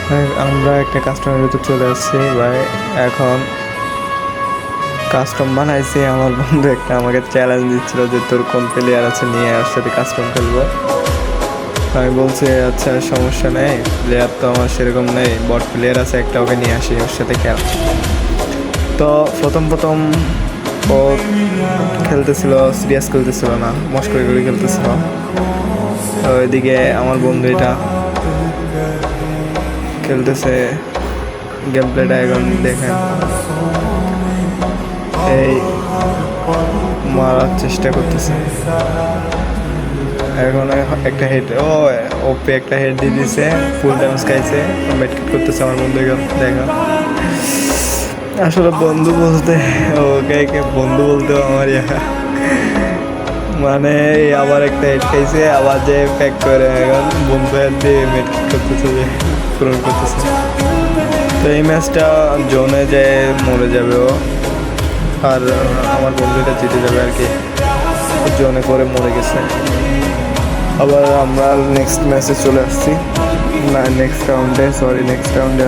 আমরা একটা কাস্টমের ভিতর চলে আসছি ভাই। এখন কাস্টম বানাইছি, আমার বন্ধু একটা আমাকে চ্যালেঞ্জ দিচ্ছিল যে তোর কোন প্লেয়ার আছে নিয়ে ওর সাথে কাস্টম খেলবো। আমি বলছি আচ্ছা সমস্যা নেই, প্লেয়ার তো আমার সেরকম নেই, বট প্লেয়ার আছে একটা, ওকে নিয়ে আসি ওর সাথে খেল। তো প্রথম ও খেলতেছিল, সিরিয়াস খেলতেছিল না, মস্করি করে খেলতেছিল। তো ওইদিকে আমার বন্ধু এটা খেলতেছে, গেম প্লেটা এখন দেখেন, এই মারার চেষ্টা করতেছে। এখন একটা হেড, ওপে একটা হেড দিয়ে দিছে, ফুল ড্যামেজ খাইছে, মেডকিট করতেছে আমার বন্ধু। এখন দেখো আসলে বন্ধু বলতে ওকে বন্ধু বলতেও আমার মানে আবার একটা হেড খাইছে, আবার যে প্যাক করে এখন বন্ধু হেড দিয়ে মেডকিট করতেছে, যে পূরণ করতেছে। তো এই ম্যাচটা জোনে যে মরে যাবে ও, আর আমার বন্ধুটা জিতে যাবে আর কি। জোনে করে মরে গেছে। আবার আমরা নেক্সট ম্যাচে চলে আসছি, না নেক্সট রাউন্ডে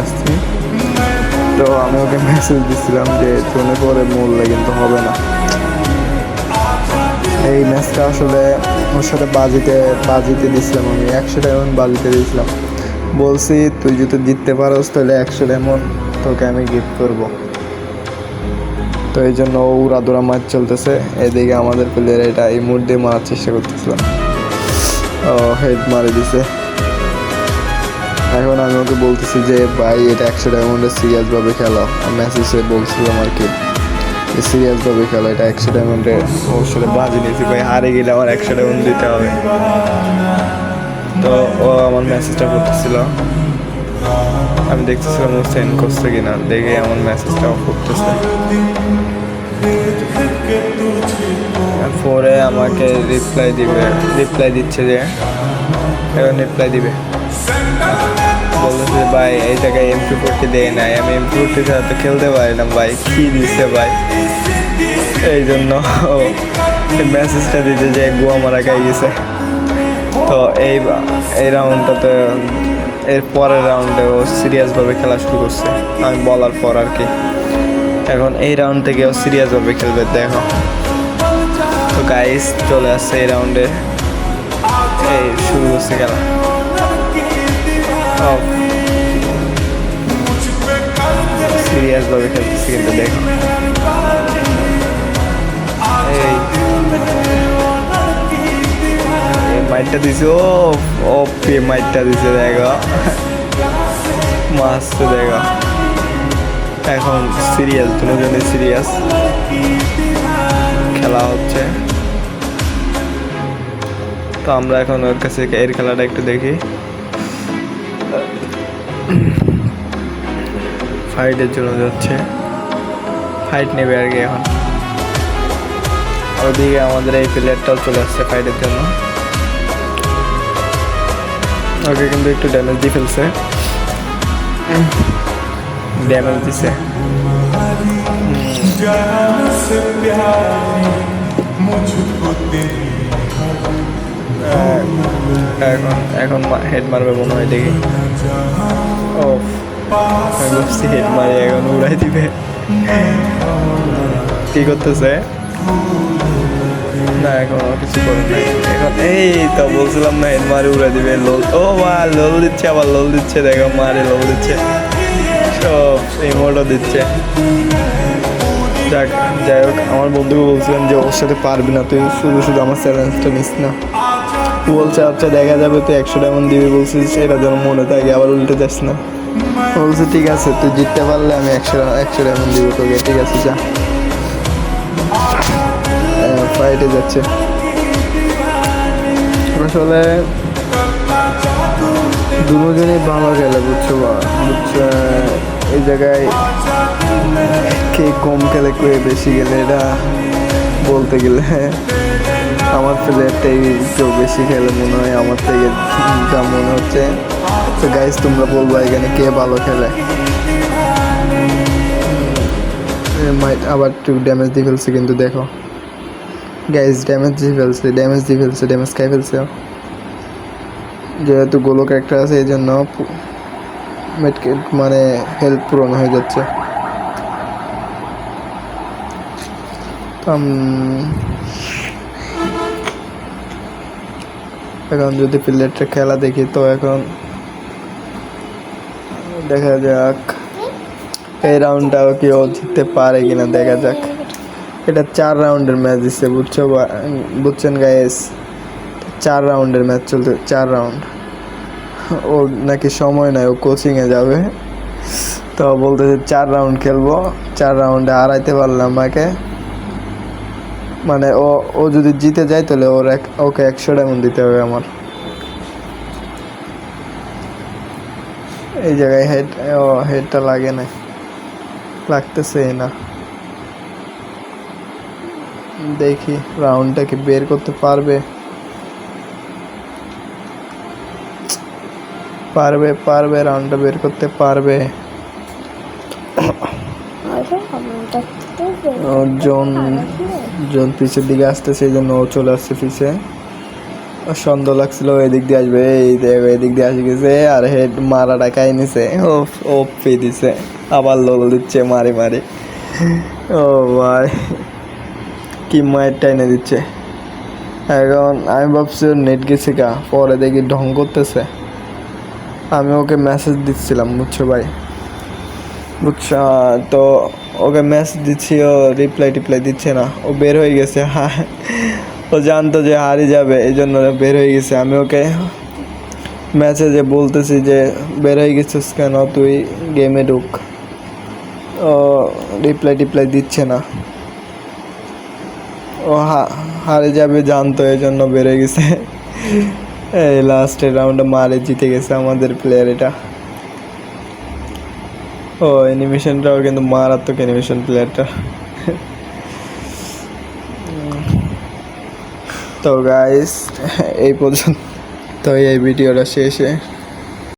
আসছি। তো আমি ওকে মেসেজ দিচ্ছিলাম যে জোনে করে মরলে কিন্তু হবে না। এই ম্যাচটা আসলে ওর সাথে বাজিতে দিয়েছিলাম, আমি 100 ডায়মন্ড বাজিতে দিয়েছিলাম। বলছি তুই যদি জিততে পারোস তাহলে 100 ডায়মন্ড তোকে আমি গিফট করবো। তো এই জন্য উড়াদুরা ম্যাচ চলতেছে। এদিকে আমাদের প্লেয়ার এটা এই মুড দিয়ে মারার চেষ্টা করতেছিলাম, হেড মারে দিছে। এখন আমি ওকে বলতেছি যে ভাই এটা 100 ডায়মন্ডের সিরিয়াসভাবে খেলা, মেসেজে বলছিলাম আর কি, সিরিয়াসভাবে খেলা, এটা 100 ডায়মন্ডে। ওর সাথে বাজি নিয়েছি ভাই, হারে গেলে আমার 100 ডায়মন্ড দিতে হবে। তো ও আমার মেসেজটা করতেছিল, আমি দেখতেছিলাম ও সেন্ড করছে কিনা, দেখে আমার মেসেজটাও করতেছে। পরে আমাকে রিপ্লাই দিচ্ছে যে এখন রিপ্লাই দিবে, বলতেছে ভাই এই জায়গায় MP40 দেয় নাই, আমি MP40 ছাড়া তো খেলতে পারি না ভাই, কি দিচ্ছে ভাই। এই জন্য মেসেজটা দিতে যে গোয়া মারা খাই গেছে। তো এই রাউন্ডটাতে, এর পরের রাউন্ডে ও সিরিয়াসভাবে খেলা শুরু করছে আমি বলার পর আর কি। এখন এই রাউন্ড থেকে ও সিরিয়াসভাবে খেলবে, দেখো। তো গাইস চলে আসছে এই রাউন্ডে, এই শুরু করছে খেলা। সিরিয়াসভাবে খেলতেছে কিন্তু দেখো, এই মাইটটা দিছে, ও মাইটটা দিছে, দেখো মাস্ত দেখো। এখন সিরিয়াস, দুজনে সিরিয়াস খেলা হচ্ছে। তো আমরা এখন ওর কাছে এর খেলাটা একটু দেখি। ফাইটের জন্য যাচ্ছে, ফাইট নেবে আর কি এখন। ওদিকে আমাদের এই প্লেয়ারটাও চলে আসছে ফাইটের জন্য, ওকে কিন্তু একটু ড্যামেজ দিয়ে ফেলছে, ড্যামেজ দিছে। এখন হেড মারবে মনে হয়, দেখি। ও আমি বলছি হেড মারি, এখন উড়াই দিবে। কি করতেছে না, এখন কিছু করে নাই। এখন এই তো বলছিলাম না, হেড মারে উড়াই দিবে। লোল, ও মা লোল দিচ্ছে, আবার লোল দিচ্ছে, দেখো মারে লোল দিচ্ছে, সব ইমোটও দিচ্ছে। যাই হোক, আমার বন্ধুকে বলছিলাম যে ওর সাথে পারবি না, তুই শুধু আমার চ্যালেঞ্জটা নিস না। বলছে আচ্ছা দেখা যাবে, তুই 100 ডায়মন্ড দিবি বলছিস, এটা যেন মনে থাকে, আবার উল্টে যাস না। বলছে ঠিক আছে, তুই জিততে পারলে আমি 100 ডায়মন্ড দিব তোকে, ঠিক আছে যা। ফাইটে যাচ্ছে আসলে, দুজনেই ভালো খেলে, বুঝছো। এই জায়গায় কে কম খেলে কে বেশি গেলে এটা বলতে গেলে আমার প্লেয়ারটাই কেউ বেশি খেলে মনে হয় আমার থেকে, যা মনে হচ্ছে। তো গাইস তোমরা বলবো এখানে কে ভালো খেলে। আবার একটু ড্যামেজ দিয়ে ফেলছে কিন্তু দেখো গাইস, ড্যামেজ ড্যামেজ খাই ফেলছে। যেহেতু গোলো ক্যারেক্টার আছে এই জন্য। মেডকিট মানে হেলথ পূরণ হয়ে যাচ্ছে। এখন যদি প্লেটটা খেলা দেখি তো এখন দেখা যাক এই রাউন্ডটাও কি ও জিততে পারে কিনা দেখা যাক। এটা 4 রাউন্ডের ম্যাচ দিচ্ছে বুঝছেন গাইস, 4 রাউন্ডের ম্যাচ চলতে, 4 রাউন্ড। ও নাকি সময় নাই, ও কোচিংয়ে যাবে, তো বলতেছে 4 রাউন্ড খেলবো, 4 রাউন্ডে হারাইতে পারলাম আমাকে, মানে ও যদি জিতে যায় তাহলে ওকে 100 ডায়মন্ড দিতে হবে আমার। এই জায়গায় হেডটা লাগে না, লাগতেছে না। দেখি রাউন্ডটা কি বের করতে পারবে, রাউন্ডটা বের করতে পারবে। জন পিছের দিকে আসতেছে, এই জন্য ও চলে আসছে পিছে। সন্দেহ লাগছিল এদিক দিয়ে আসবে, এই দেখো এদিক দিয়ে আসে গেছে, আর হেড মারাটা খাই নিছে, ও পে দিছে, আবার লোল দিচ্ছে মারি মারি। ও ভাই কি মায়ের টাইনে দিচ্ছে। এখন আমি ভাবছি নেট গেছে গা, পরে দেখি ঢং করতেছে। আমি ওকে মেসেজ দিচ্ছিলাম বুঝছো ভাই, বুঝছো, তো ওকে মেসেজ দিচ্ছি, ও রিপ্লাই দিচ্ছে না, ও বের হয়ে গেছে। হ্যাঁ, ও জানতো যে হারিয়ে যাবে, এই জন্য বের হয়ে গেছে। আমি ওকে মেসেজে বলতেছি যে বের হয়ে গেছিস কেন, তুই গেমে ঢুক। ও রিপ্লাই দিচ্ছে না, ও হারে যাবে জানতো, এই জন্য বের হয়ে গেছে। এই লাস্টের রাউন্ডে মারে জিতে গেছে আমাদের প্লেয়ার এটা। ও অ্যানিমেশনটাও কিন্তু মারাত্মক অ্যানিমেশন প্লেয়ারটা। তো গাইস এই পর্যন্ত, তো এই ভিডিওটা শেষে